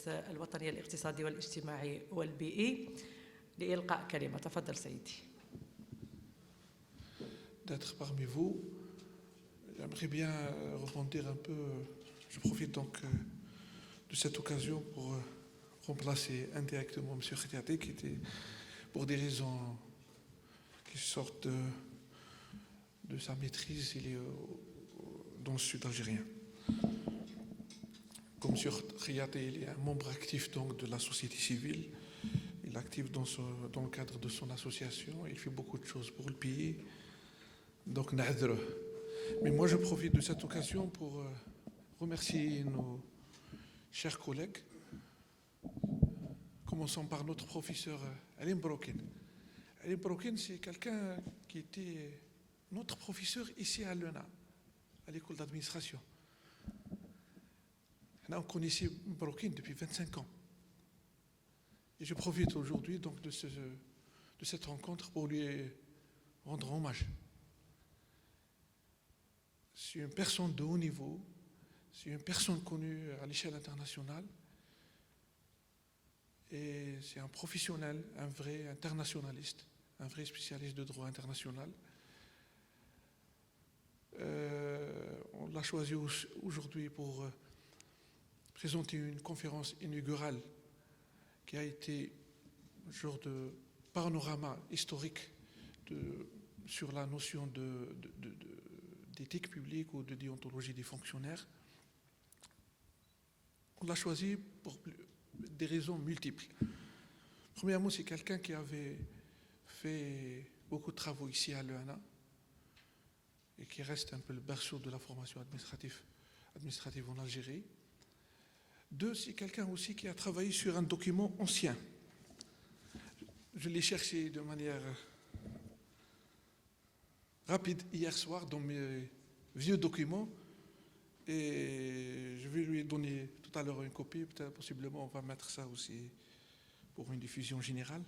المجلس الوطني الاقتصادي والاجتماعي والبيئي لإلقاء كلمة. تفضل سيدي. D'être parmi vous, j'aimerais bien rebondir un peu. Je profite donc de cette occasion pour remplacer indirectement M. Khediaté, qui était, pour des raisons qui sortent de sa maîtrise, il est dans le sud algérien. Comme M. Khediaté, il est un membre actif donc, de la société civile. Il est actif dans le cadre de son association. Il fait beaucoup de choses pour le pays. Donc, na'adre. Mais moi, je profite de cette occasion pour remercier nos chers collègues. Commençons par notre professeur Alim Broken. Alim Broken, c'est quelqu'un qui était notre professeur ici à l'ENA, à l'école d'administration. On connaissait Broken depuis 25 ans. Et je profite aujourd'hui donc de cette rencontre pour lui rendre hommage. C'est une personne de haut niveau, c'est une personne connue à l'échelle internationale et c'est un professionnel, un vrai internationaliste, un vrai spécialiste de droit international. On l'a choisi aujourd'hui pour présenter une conférence inaugurale qui a été un genre de panorama historique sur la notion d'éthique publique ou de déontologie des fonctionnaires. On l'a choisi pour des raisons multiples. Premièrement, c'est quelqu'un qui avait fait beaucoup de travaux ici à l'ENA et qui reste un peu le berceau de la formation administrative en Algérie. Deux, c'est quelqu'un aussi qui a travaillé sur un document ancien. Je l'ai cherché de manière rapide hier soir dans mes vieux documents et je vais lui donner tout à l'heure une copie, peut-être possiblement on va mettre ça aussi pour une diffusion générale.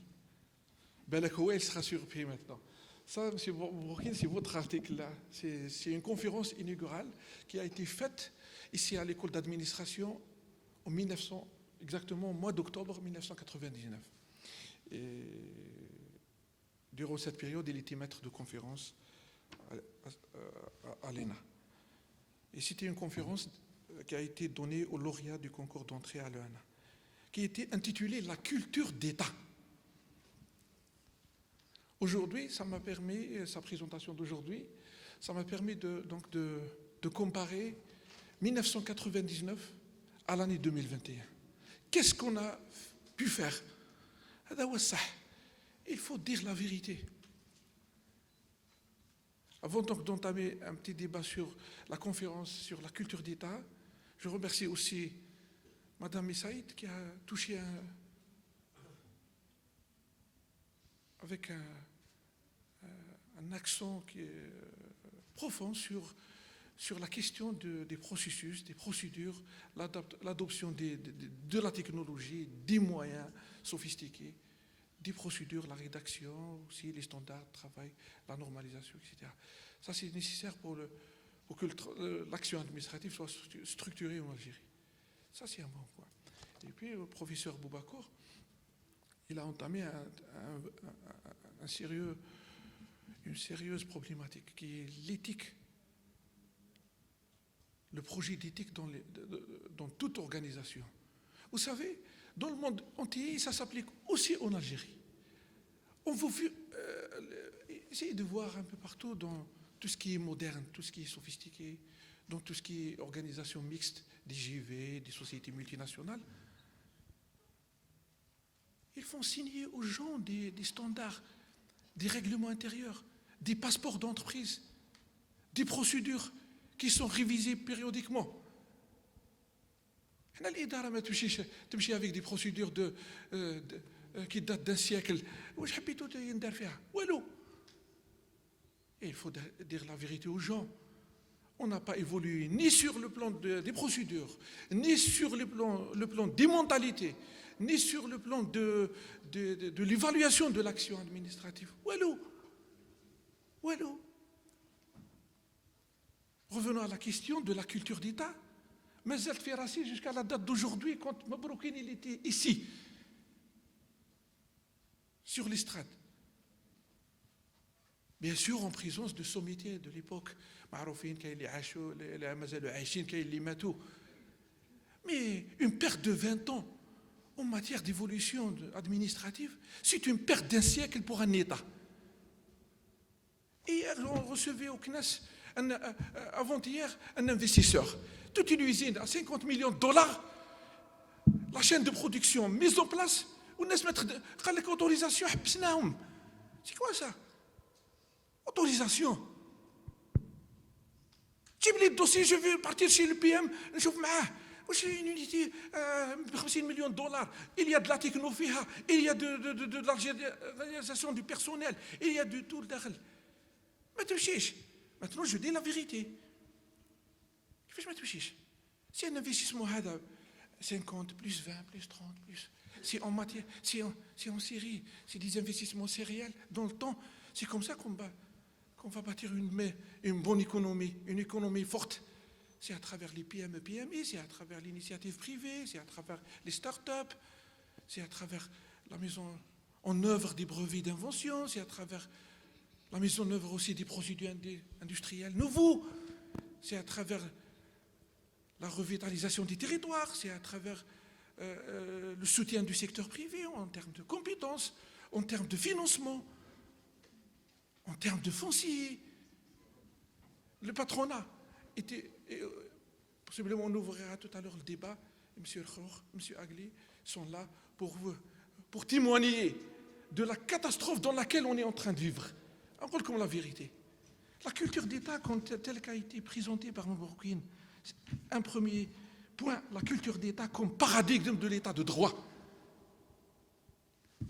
Belakoué, il sera surpris maintenant. Ça, M. Brokin, c'est votre article là. C'est une conférence inaugurale qui a été faite ici à l'école d'administration en exactement au mois d'octobre 1999. Et durant cette période, il était maître de conférence à l'ENA. Et c'était une conférence qui a été donnée au lauréat du concours d'entrée à l'ENA, qui était intitulée « La culture d'État ». Aujourd'hui, ça m'a permis, sa présentation d'aujourd'hui, ça m'a permis de comparer 1999 à l'année 2021. Qu'est-ce qu'on a pu faire? Il faut dire la vérité. Avant donc d'entamer un petit débat sur la conférence sur la culture d'État, je remercie aussi Madame Messaïd qui a touché avec un accent qui est profond sur la question des processus, des procédures, l'adoption de la technologie, des moyens sophistiqués, des procédures, la rédaction, aussi les standards de travail, la normalisation, etc. Ça, c'est nécessaire pour que l'action administrative soit structurée en Algérie. Ça, c'est un bon point. Et puis, le professeur Boubacar, il a entamé une sérieuse problématique qui est l'éthique. Le projet d'éthique dans toute organisation. Vous savez, dans le monde entier, ça s'applique aussi en Algérie. On vous essayez de voir un peu partout dans tout ce qui est moderne, tout ce qui est sophistiqué, dans tout ce qui est organisation mixte, des JV, des sociétés multinationales. Ils font signer aux gens des standards, des règlements intérieurs, des passeports d'entreprise, des procédures qui sont révisées périodiquement. الإدارة ما تمشي avec des procédures qui datent d'un siècle. واش حبيتوا يندار فيها؟ والو. Et il faut dire la vérité aux gens. On n'a pas évolué ni sur le plan des procédures, ni sur le plan des mentalités, ni sur le plan de l'évaluation de l'action administrative. Walou. Walou. Revenons à la question de la culture d'État. مازالت في راسي jusqu'à la date d'aujourd'hui quand Mabroukine il était ici sur l'estrade. Bien sûr en présence de sommetiers de l'époque معروفين كاين اللي عاشوا اللي مازالوا عايشين كاين اللي ماتوا. Mais une perte de 20 ans en matière d'évolution administrative, c'est une perte d'un siècle pour un État. Hier, on recevait au CNES, avant-hier, un investisseur. Toute une usine à 50 millions de dollars, la chaîne de production mise en place, on a mettre autorisation. C'est quoi ça? Autorisation. J'ai mis le dossier, je veux partir chez le PM, je j'ai une unité, 50 millions de dollars, il y a de la techno, il y a de l'organisation du personnel, il y a de tout le dakhel. Maintenant, je dis la vérité. Si un investissement 50, plus 20, plus 30, plus. Si en matière, si en série, c'est des investissements sériels dans le temps, c'est comme ça qu'on va bâtir une bonne économie, une économie forte. C'est à travers les PME, PMI, c'est à travers l'initiative privée, c'est à travers les start-up, c'est à travers la mise en œuvre des brevets d'invention, c'est à travers la mise en œuvre aussi des procédés industriels nouveaux, c'est à travers la revitalisation des territoires, c'est à travers le soutien du secteur privé en termes de compétences, en termes de financement, en termes de foncier. Le patronat était, possiblement on ouvrira tout à l'heure le débat, M. Khrour, M. Agli sont là pour témoigner de la catastrophe dans laquelle on est en train de vivre. Encore comme la vérité. La culture d'État, telle qu'a été présentée par Mabroukine, un premier point, la culture d'État comme paradigme de l'État de droit.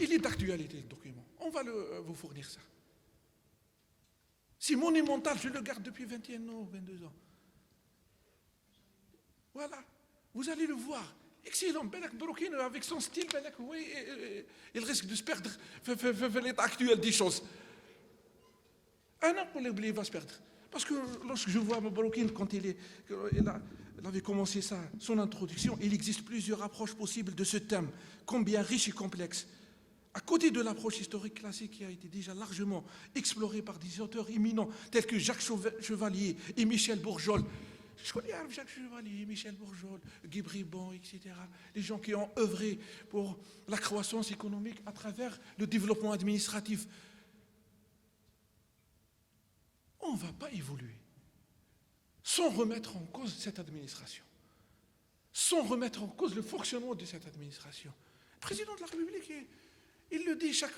Il est d'actualité le document. On va vous fournir ça. C'est monumental, je le garde depuis 21 ans, 22 ans. Voilà, vous allez le voir. Excellent, Mabroukine avec son style, oui, il risque de se perdre dans l'état actuel des choses. Un an pour il va se perdre. Parce que lorsque je vois Mabroukine, quand il avait commencé son introduction, il existe plusieurs approches possibles de ce thème, combien riche et complexe. À côté de l'approche historique classique qui a été déjà largement explorée par des auteurs éminents tels que Jacques Chevalier et Michel Bourgeol. Je connais Jacques Chevalier, Michel Bourgeol, Guy Bribon, etc. Les gens qui ont œuvré pour la croissance économique à travers le développement administratif. On ne va pas évoluer sans remettre en cause cette administration, sans remettre en cause le fonctionnement de cette administration. Le président de la République, il le dit chaque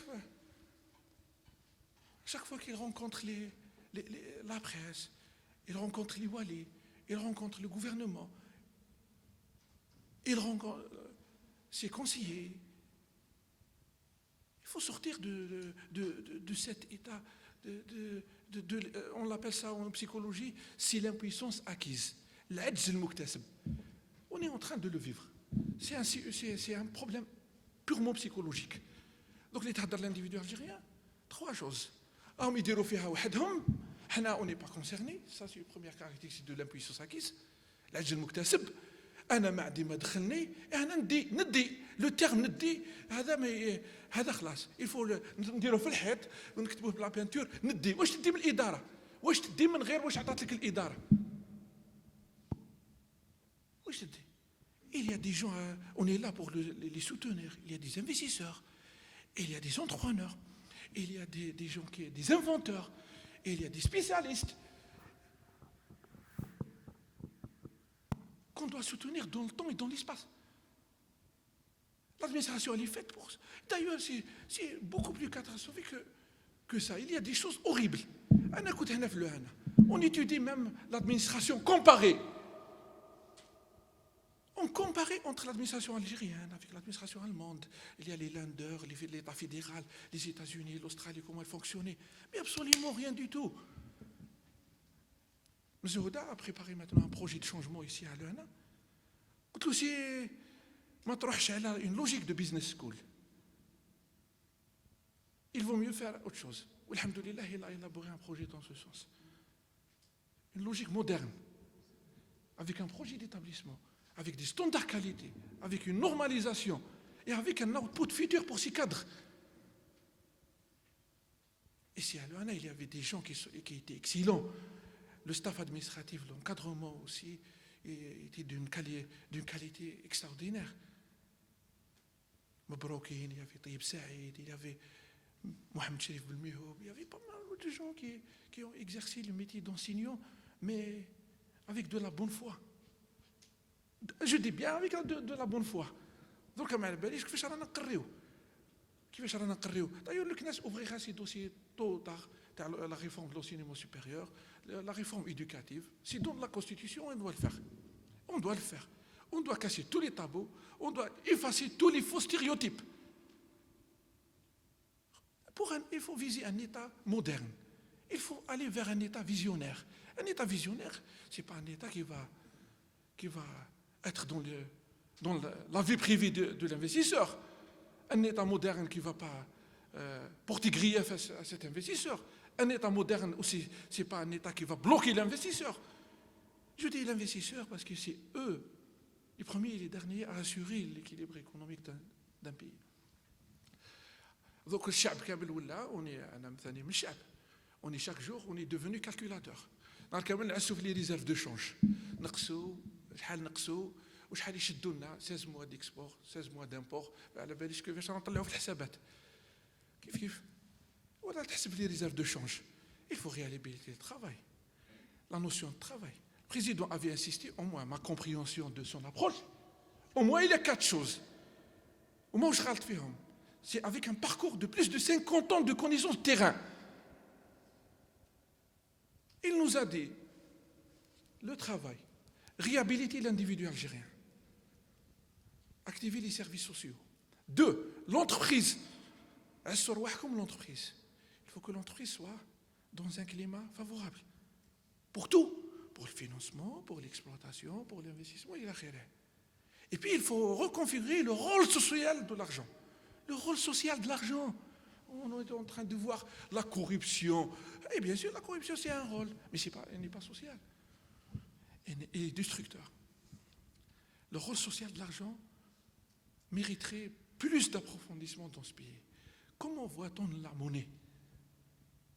fois qu'il rencontre la presse, il rencontre les Wali, il rencontre le gouvernement, il rencontre ses conseillers. Il faut sortir de cet état on l'appelle ça en psychologie, c'est l'impuissance acquise. L'ajz al-muktasab. On est en train de le vivre. C'est un problème purement psychologique. Donc l'état de l'individu algérien, 3 choses. On n'est pas concerné, ça c'est la première caractéristique de l'impuissance acquise. L'ajz al-muktasab. أنا ما عندي ما دخلني أنا ندي لو تيرم ندي هذا خلاص يفو نديروه في الحيط ونكتبوه بلا بينتور ندي واش تدي من الإدارة واش تدي من غير واش عطات لك الإدارة واش تدي. Il y a des gens, on est là pour les soutenir, il y a des investisseurs, il y a des entrepreneurs, il y a des gens des inventeurs, il y a des spécialistes qu'on doit soutenir dans le temps et dans l'espace. L'administration, elle est faite pour ça. D'ailleurs, c'est beaucoup plus catastrophique que ça. Il y a des choses horribles. On étudie même l'administration comparée. On comparait entre l'administration algérienne avec l'administration allemande. Il y a les Länder, l'État fédéral, les États-Unis, l'Australie, comment elles fonctionnaient. Mais absolument rien du tout. M. Houda a préparé maintenant un projet de changement ici à l'UNA. Aussi, une logique de business school. Il vaut mieux faire autre chose. Alhamdoulilah, il a élaboré un projet dans ce sens. Une logique moderne, avec un projet d'établissement. avec des standards qualité, avec une normalisation et avec un output futur pour ces cadres. Et si à l'UANA, il y avait des gens qui étaient excellents, le staff administratif, l'encadrement aussi, était d'une qualité extraordinaire. Mabroukin, il y avait Taïb Saïd, il y avait Mohamed Cherif Belmihoub, il y avait pas mal de gens qui ont exercé le métier d'enseignant, mais avec de la bonne foi. Je dis bien avec de la bonne foi. Donc, ما على باليش كيفاش رانا نقريو. D'ailleurs, le CNES ouvrira ses dossiers tôt ou tard, la réforme de l'enseignement supérieur, la réforme éducative. C'est dans la Constitution, on doit le faire. On doit casser tous les tabous, on doit effacer tous les faux stéréotypes. Il faut viser un État moderne. Il faut aller vers un État visionnaire. Un État visionnaire, ce n'est pas un État qui va être dans la vie privée de l'investisseur. Un État moderne qui ne va pas porter grief à cet investisseur. Un État moderne aussi, ce n'est pas un État qui va bloquer l'investisseur. Je dis l'investisseur parce que c'est eux, les premiers et les derniers, à assurer l'équilibre économique d'un pays. Donc, le chab kamel wala, on est un amthani من الشعب. On est chaque jour, on est devenu calculateur. نهار كامل نعسوا في les réserves de change. نقصوا شحال نقصوا وشحال يشدوا لنا 16 mois d'export, 16 mois d'import. على باليش كيفاش نطلعوا في الحسابات. كيف ولا تحسب les réserves de change. Il faut réhabiliter le travail. La notion de travail. Le président avait insisté, au moins ma compréhension de son approche, au moins il y a 4 choses. Au moins je غلط فيهم. C'est avec un parcours de plus de 50 ans de connaissance de terrain. Il nous a dit le travail, réhabiliter l'individu algérien, activer les services sociaux. 2, l'entreprise. Comme l'entreprise. Il faut que l'entreprise soit dans un climat favorable. Pour tout. Pour le financement, pour l'exploitation, pour l'investissement, et puis il faut reconfigurer le rôle social de l'argent. Le rôle social de l'argent. On est en train de voir la corruption. Et bien sûr, la corruption, c'est un rôle, mais elle n'est pas sociale. Elle est destructeur. Le rôle social de l'argent mériterait plus d'approfondissement dans ce pays. Comment voit-on la monnaie?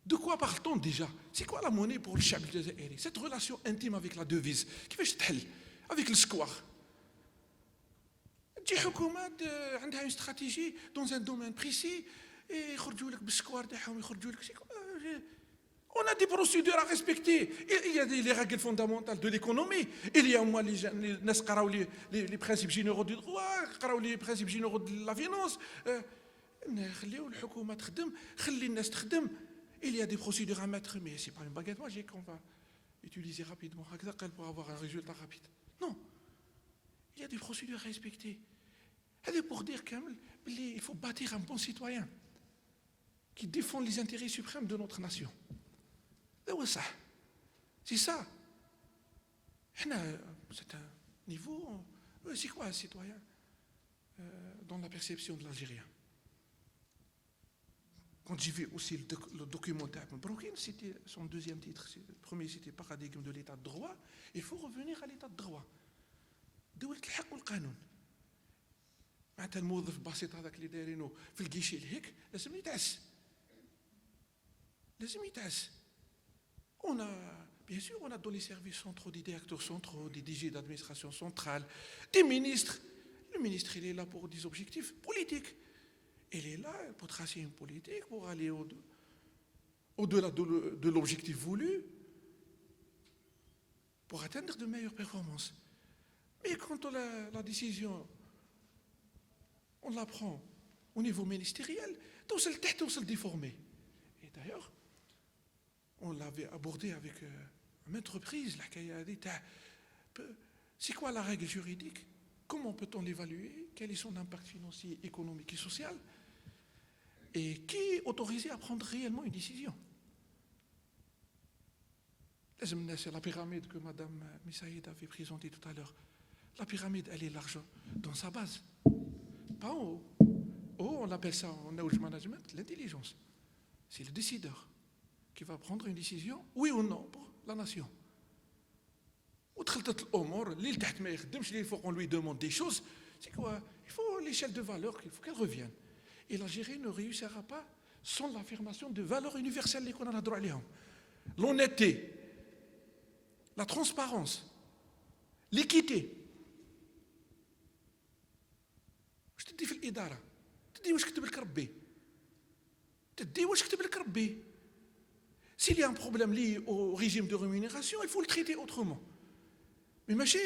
De quoi parle-t-on déjà? C'est quoi la monnaie pour le chab jazairi? Cette relation intime avec la devise, كيفاش تحل? Avec le square. تجي حكومات عندها une stratégie dans un domaine précis et يخرجوا لك بالسكوار تاعهم يخرجوا لك. On a des procédures à respecter. Il y a les règles fondamentales de l'économie. Il y a au moins les principes généraux du droit, les principes généraux de la finance. خليو الحكومة تخدم، خلي الناس تخدم. Il y a des procédures à mettre, mais ce n'est pas une baguette magique qu'on va utiliser rapidement pour avoir un résultat rapide. Non. Il y a des procédures à respecter. C'est pour dire qu'il faut bâtir un bon citoyen qui défend les intérêts suprêmes de notre nation. C'est ça. C'est un niveau. C'est quoi un citoyen dans la perception de l'Algérien? Quand j'ai vu aussi le documentaire de Broukin, c'était son deuxième titre. Le premier, c'était Paradigme de l'état de droit. Il faut revenir à l'état de droit. دولة الحق والقانون. معناتها الموظف البسيط هذاك اللي دايرينه في الكيشي لهيك لازم يتعس. On a, bien sûr, on a dans les services centraux des directeurs centraux, des DG d'administration centrale, des ministres. Le ministre, il est là pour des objectifs politiques. Il est là pour tracer une politique, pour aller au-delà de l'objectif voulu, pour atteindre de meilleures performances. Mais quand la décision, on la prend au niveau ministériel, on se le déformer. Et d'ailleurs, on l'avait abordé avec maintes reprises, c'est quoi la règle juridique? Comment peut-on l'évaluer? Quel est son impact financier, économique et social? Et qui est autorisé à prendre réellement une décision? C'est la pyramide que Mme Missaïd avait présentée tout à l'heure. La pyramide, elle est l'argent dans sa base. Pas en haut. On appelle ça en knowledge management l'intelligence. C'est le décideur qui va prendre une décision, oui ou non, pour la nation. وتخلطت الامور اللي لتحت ما يخدمش اللي فوق on lui demande des choses c'est quoi il faut l'échelle de valeur il faut qu'elle revienne et l'Algérie ne réussira pas sans l'affirmation de valeurs universelles اللي كنا نهضروا عليهم l'honnêteté la transparence l'équité واش تدي في الاداره تدي واش كتب لك ربي تدي واش كتب لك ربي s'il y a un problème lié au régime de rémunération il faut le traiter autrement mais ماشي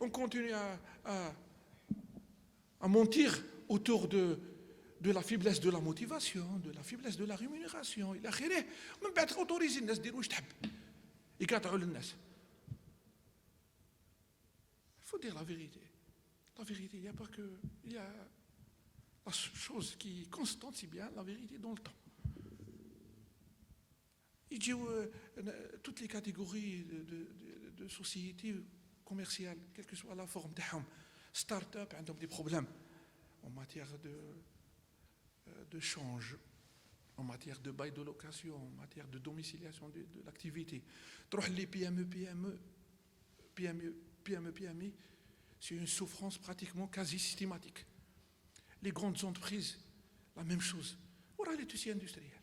on continue à mentir autour de la faiblesse de la motivation de la faiblesse de la rémunération الى اخره من بعد اوتوريزي الناس ديروا واش تحب يقاطعوا للناس il faut dire la vérité il n'y a pas que il y a la chose qui est constante c'est bien la vérité dans le temps يجيو toutes les catégories de sociétés commerciales quelle que soit la forme تاعهم start-up عندهم des problèmes en matière de change en matière de bail de location en matière de domiciliation de l'activité تروح les PME c'est une souffrance pratiquement quasi systématique les grandes entreprises la même chose voilà le tissu industriel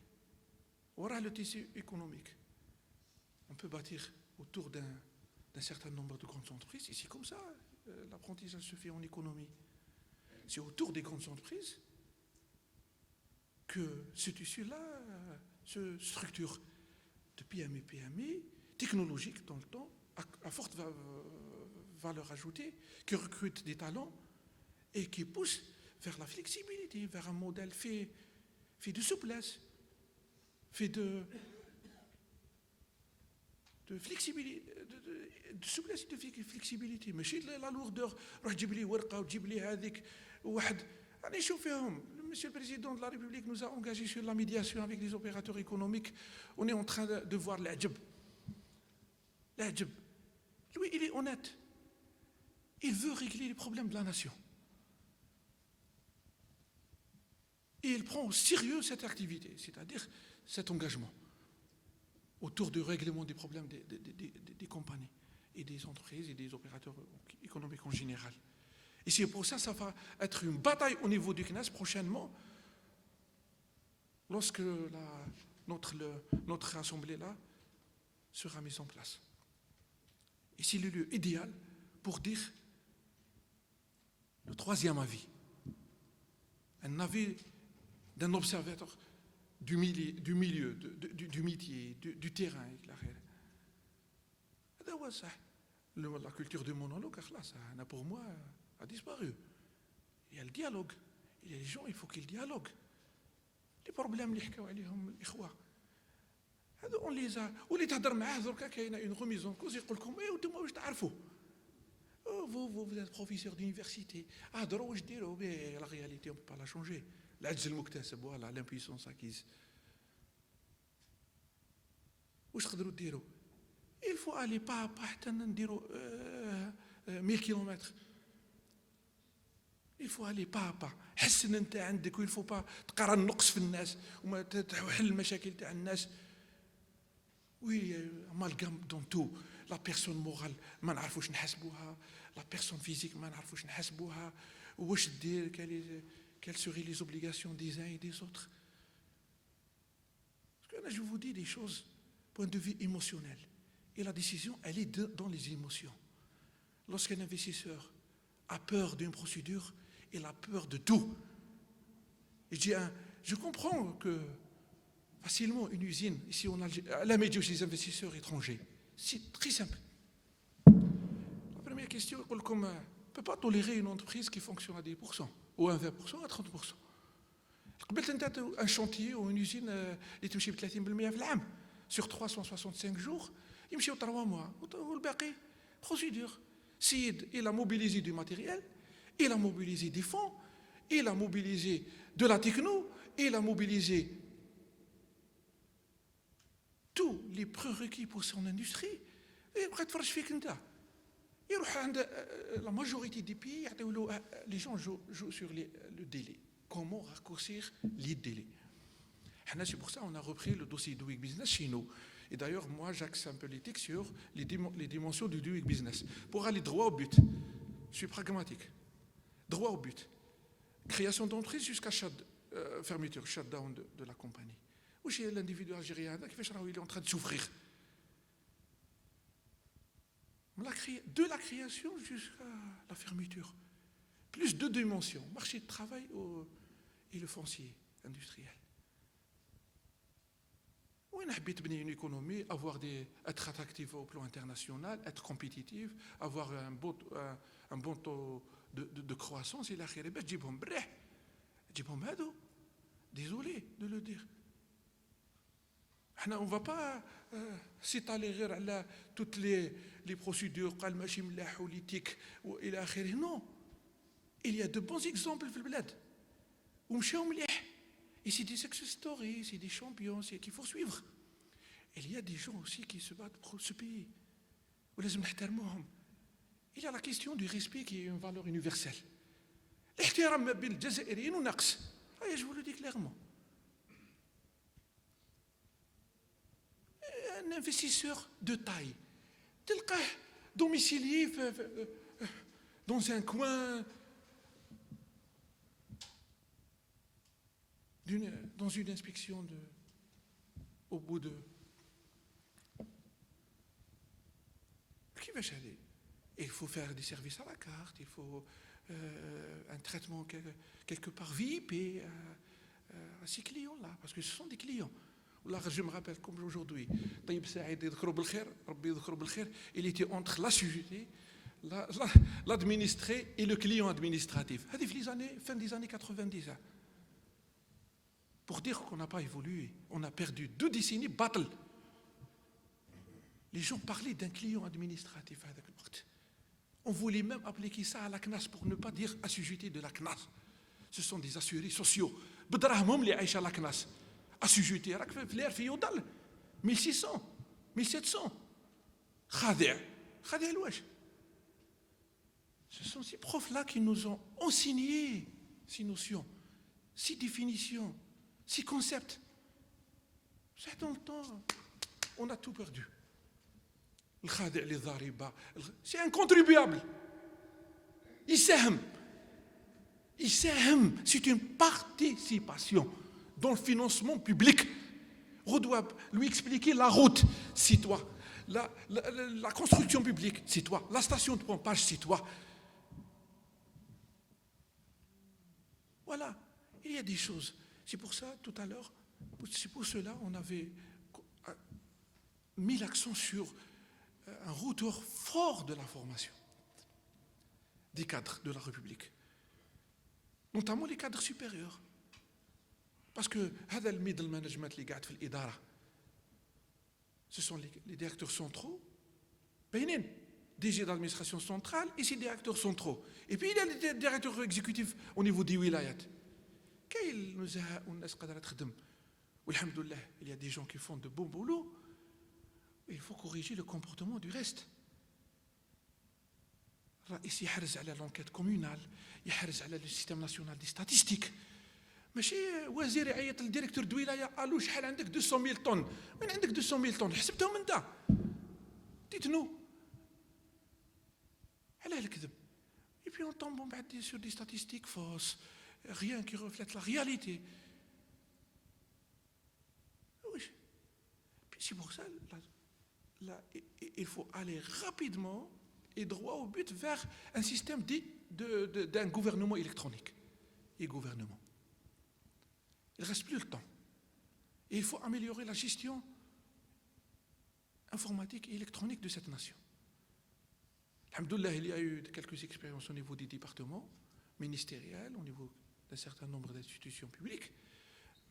voilà le tissu économique on peut bâtir autour d'un certain nombre de grandes entreprises et c'est comme ça l'apprentissage se fait en économie c'est autour des grandes entreprises que ce tissu-là se structure de PME technologique dans le temps à forte valeur ajoutée qui recrute des talents et qui pousse vers la flexibilité, vers un modèle fait de souplesse, fait de flexibilité, de souplesse et de flexibilité. ماشي la lourdeur روح جيب لي ورقه وتجيب لي هذيك واحد راني نشوف فيهم. Monsieur le Président de la République nous a engagés sur la médiation avec les opérateurs économiques. On est en train de voir l'ajab. Lui, il est honnête. Il veut régler les problèmes de la nation. Et il prend au sérieux cette activité, c'est-à-dire cet engagement autour du règlement des problèmes des compagnies et des entreprises et des opérateurs économiques en général. Et c'est pour ça va être une bataille au niveau du CNES prochainement, lorsque notre assemblée-là sera mise en place. Et c'est le lieu idéal pour dire le troisième avis. Un avis d'un observateur du milieu, du métier, du terrain. La culture du monologue, pour moi, a disparu. Il y a le dialogue. Il y a les gens, il faut qu'ils dialoguent. Les problèmes اللي حكاو عليهم الإخوة هذا on les a واللي تهضر معاه دركا كاينه une remise en cause يقول لكم وانتم واش تعرفوا vous êtes professeur d'université هضروا واش ديروا به la réalité on peut pas la changer العجز المكتسب ولا l'impuissance acquise واش تقدروا ديروا il faut aller pas حتى نديروا 1000 كيلومتر il faut aller pas حسن انت عندك ويل فو با تقرا النقص في الناس وما تحل المشاكل تاع الناس وي امالغام دون تو لا بيرسون مورال ما نعرفوش نحسبوها لا بيرسون فيزيك ما نعرفوش نحسبوها واش دير quelles seraient les obligations des uns et des autres parce que là je vous dis des choses point de vue émotionnel et la décision elle est dans les émotions lorsqu'un investisseur a peur d'une procédure il a peur de tout. Et je comprends que facilement une usine, ici on a la média chez les investisseurs étrangers, c'est très simple. La première question, on ne peut pas tolérer une entreprise qui fonctionne à 10% ou à 20%, à 30%. قبلت انت un chantier ou une usine اللي تمشي ب 30% في العام sur 365 jours يمشيو 3 mois والباقي procédure. Sid, il a mobilisé du matériel, il a mobilisé des fonds, il a mobilisé de la techno, il a mobilisé tous les prérequis pour son industrie. Et la majorité des pays, les gens jouent sur le délai. Comment raccourcir les délais? C'est pour ça qu'on a repris le dossier Doing Business chez nous. Et d'ailleurs, moi, j'axe un peu l'éthique sur les dimensions du doing business. Pour aller droit au but, je suis pragmatique. Droit au but. Création d'entreprise jusqu'à fermeture, shutdown de la compagnie. Où est l'individu algérien il est en train de souffrir. De la création jusqu'à la fermeture. Plus deux dimensions, marché de travail et le foncier industriel. On a besoin une économie, être attractif au plan international, être compétitif, avoir un bon taux de croissance. Et là, désolé de le dire. On ne va pas s'étaler sur toutes les procédures, politiques, non. Il y a de bons exemples dans le bled. Et c'est des success stories, c'est des champions qu'il faut suivre. Il y a des gens aussi qui se battent pour ce pays. Il y a la question du respect qui est une valeur universelle. Je vous le dis clairement. Un investisseur de taille, domicilié dans un coin, dans une inspection au bout de... Qui va aller? Il faut faire des services à la carte, il faut un traitement quelque part VIP à ces clients-là, parce que ce sont des clients. Là, je me rappelle comme aujourd'hui, Taïb Saïd, il était entre la société, l'administré et le client administratif. Fin des années 90. Pour dire qu'on n'a pas évolué, on a perdu 2 décennies battle. Les gens parlaient d'un client administratif. On voulait même appliquer ça à la CNAS pour ne pas dire assujetti de la CNAS. Ce sont des assurés sociaux. Bedrahmom li aïcha la CNAS. Assujetti, rak fi l'ère féodale. 1600, 1700. Khadir l'ouach. Ce sont ces profs-là qui nous ont enseigné ces notions, ces définitions, ces concepts. C'est dans le temps, on a tout perdu. C'est un contribuable. Il s'aime. C'est une participation dans le financement public. On doit lui expliquer la route, c'est toi. La construction publique, c'est toi. La station de pompage, c'est toi. Voilà, il y a des choses. C'est pour ça, tout à l'heure, c'est pour cela on avait mis l'accent sur un retour fort de la formation des cadres de la République, notamment les cadres supérieurs. Parce que هذا الميدل مانجمنت اللي قاعد في الإدارة, ce sont les directeurs centraux, DG d'administration centrale et ces directeurs centraux. Et puis il y a les directeurs exécutifs au niveau des wilayat. Il y a des gens qui font de bons boulots. Il faut corriger le comportement du reste. الرئيس يحرز على l'enquête communale, يحرز على le système national des statistiques. ماشي وزير يعيط للديريكتور د ولايه قالوا شحال عندك 200,000 طن. وين عندك 200,000 طن؟ حسبتهم انت. ديتنو. علاه الكذب. Et puis on tombe sur des statistiques fausses, rien qui reflète la réalité. Oui. C'est pour ça il faut aller rapidement et droit au but vers un système d'un gouvernement électronique et gouvernement. Il ne reste plus le temps. Et il faut améliorer la gestion informatique et électronique de cette nation. Alhamdoulilah, il y a eu quelques expériences au niveau des départements ministériels, au niveau d'un certain nombre d'institutions publiques,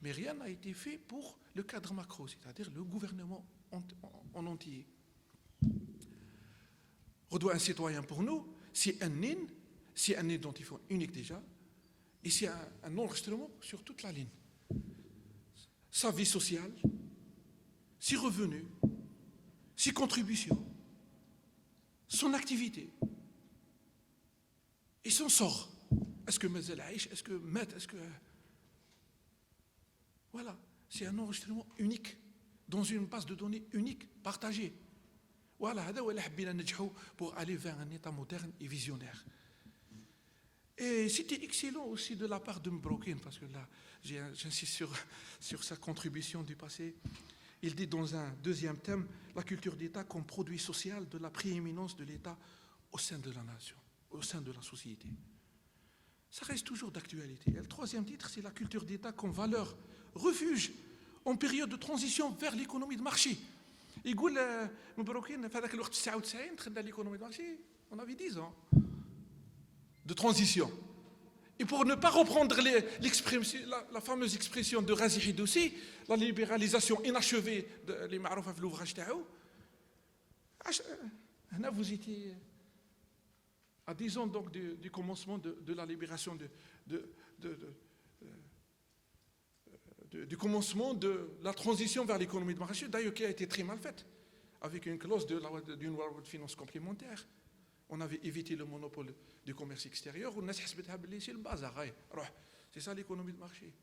mais rien n'a été fait pour le cadre macro, c'est-à-dire le gouvernement en entier. Redoit un citoyen pour nous, c'est un NIN, c'est un identifiant unique déjà, et c'est un enregistrement sur toute la ligne. Sa vie sociale, ses revenus, ses contributions, son activité et son sort. Est-ce que Mazel Aïch, est-ce que Met, est-ce que... Voilà, c'est un enregistrement unique dans une base de données unique, partagée. Voilà, c'est ce qu'on a voulu pour aller vers un État moderne et visionnaire. Et c'était excellent aussi de la part de Mbrokin, parce que là, j'insiste sur sa contribution du passé. Il dit dans un deuxième thème, la culture d'État comme produit social de la prééminence de l'État au sein de la nation, au sein de la société. Ça reste toujours d'actualité. Et le troisième titre, c'est la culture d'État comme valeur, refuge en période de transition vers l'économie de marché. Il dit, Mbrokin, في هذاك الوقت 99 دخلنا l'économie de marché, on avait 10 ans de transition. Et pour ne pas reprendre la fameuse expression de Razi Hidoussi, la libéralisation inachevée les معروفة في l'ouvrage تاعو, là vous étiez à 10 ans donc du commencement de la libération du commencement de la transition vers l'économie de marché, d'ailleurs qui a été très mal faite, avec une clause d'une loi de finances complémentaire. On avait évité le monopole du commerce extérieur. C'est ça l'économie de marché.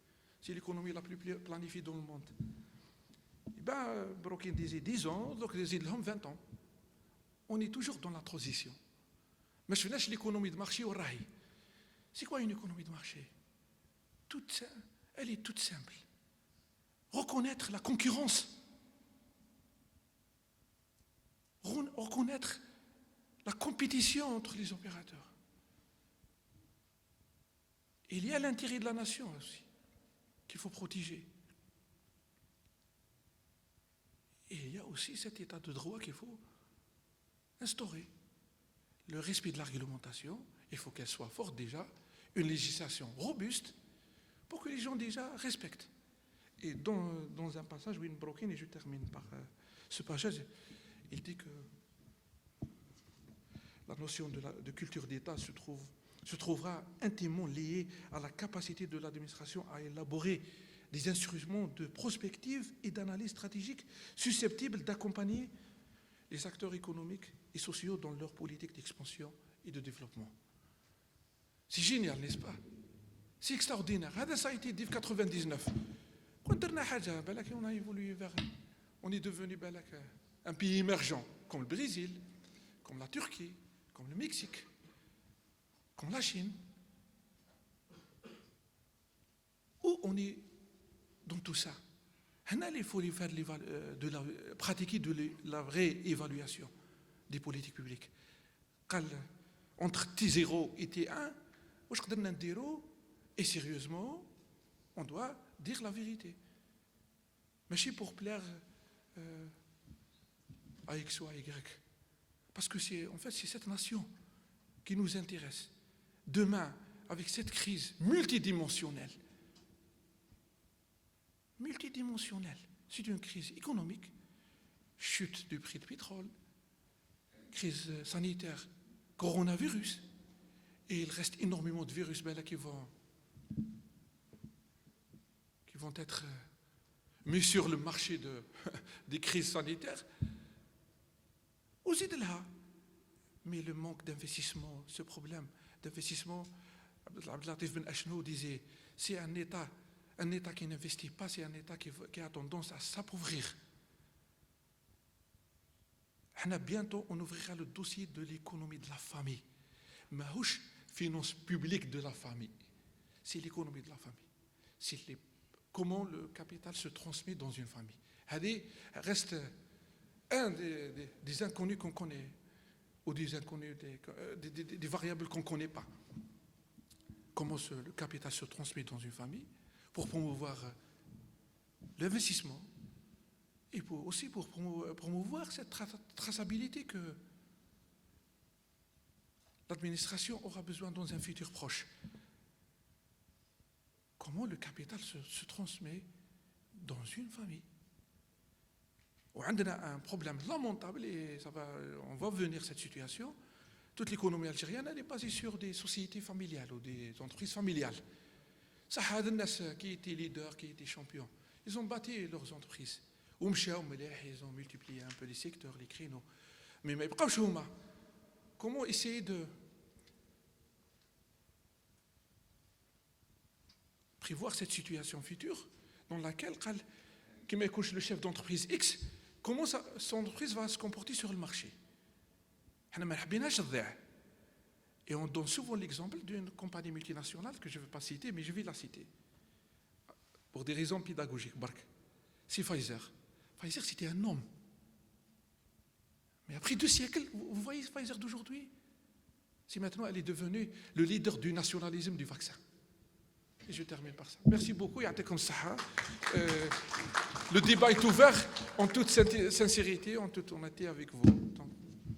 C'est l'économie la plus planifiée dans le monde. Et bien, Brokin disait 10 ans, donc il disait 20 ans. On est toujours dans la transition. Mais je fais l'économie de marché au rail. C'est quoi une économie de marché? Elle est toute simple. Reconnaître la concurrence. Reconnaître la compétition entre les opérateurs. Il y a l'intérêt de la nation aussi, qu'il faut protéger. Et il y a aussi cet état de droit qu'il faut instaurer. Le respect de la réglementation, il faut qu'elle soit forte déjà, une législation robuste, pour que les gens déjà respectent. Et dans un passage, Win Brokin, et je termine par ce passage, il dit que la notion de culture d'État se trouvera intimement liée à la capacité de l'administration à élaborer des instruments de prospective et d'analyse stratégique susceptibles d'accompagner les acteurs économiques et sociaux dans leur politique d'expansion et de développement. C'est génial, n'est-ce pas? C'est extraordinaire. Ça a été dit en 1999. On a évolué vers... On est devenu un pays émergent, comme le Brésil, comme la Turquie, comme le Mexique, comme la Chine, où on est dans tout ça. Il faut faire pratiquer de la vraie évaluation des politiques publiques. Entre T0 et T1, et sérieusement, on doit dire la vérité. Mais c'est pour plaire à X ou à Y. Parce que c'est cette nation qui nous intéresse. Demain, avec cette crise multidimensionnelle, c'est une crise économique, chute du prix du pétrole, crise sanitaire, coronavirus, et il reste énormément de virus qui vont être mis sur le marché des crises sanitaires. Mais le manque d'investissement, ce problème d'investissement, Abdelatif Ben Achnou disait, c'est un État qui n'investit pas, c'est un État qui a tendance à s'appauvrir. Bientôt, on ouvrira le dossier de l'économie de la famille. Mahouch, finance publique de la famille. C'est l'économie de la famille. C'est comment le capital se transmet dans une famille. Hadi reste un des inconnus qu'on connaît, ou des inconnus, des variables qu'on ne connaît pas. Comment le capital se transmet dans une famille pour promouvoir l'investissement et aussi pour promouvoir cette traçabilité que l'administration aura besoin dans un futur proche. Comment le capital se transmet dans une famille. On a un problème lamentable et on va venir à cette situation. Toute l'économie algérienne elle est basée sur des sociétés familiales ou des entreprises familiales. Ça a des gens qui étaient leaders, qui étaient champions. Ils ont bâti leurs entreprises. Ils ont multiplié un peu les secteurs, les créneaux. Mais comment essayer de prévoir cette situation future dans laquelle qui m'écoute le chef d'entreprise X, comment son entreprise va se comporter sur le marché. Et on donne souvent l'exemple d'une compagnie multinationale que je ne veux pas citer, mais je vais la citer. Pour des raisons pédagogiques. C'est Pfizer. Pfizer, c'était un homme. Mais après 2 siècles, vous voyez Pfizer d'aujourd'hui? Si maintenant elle est devenue le leader du nationalisme du vaccin. Et je termine par ça. Merci beaucoup. Le débat est ouvert en toute sincérité, en toute honnêteté avec vous.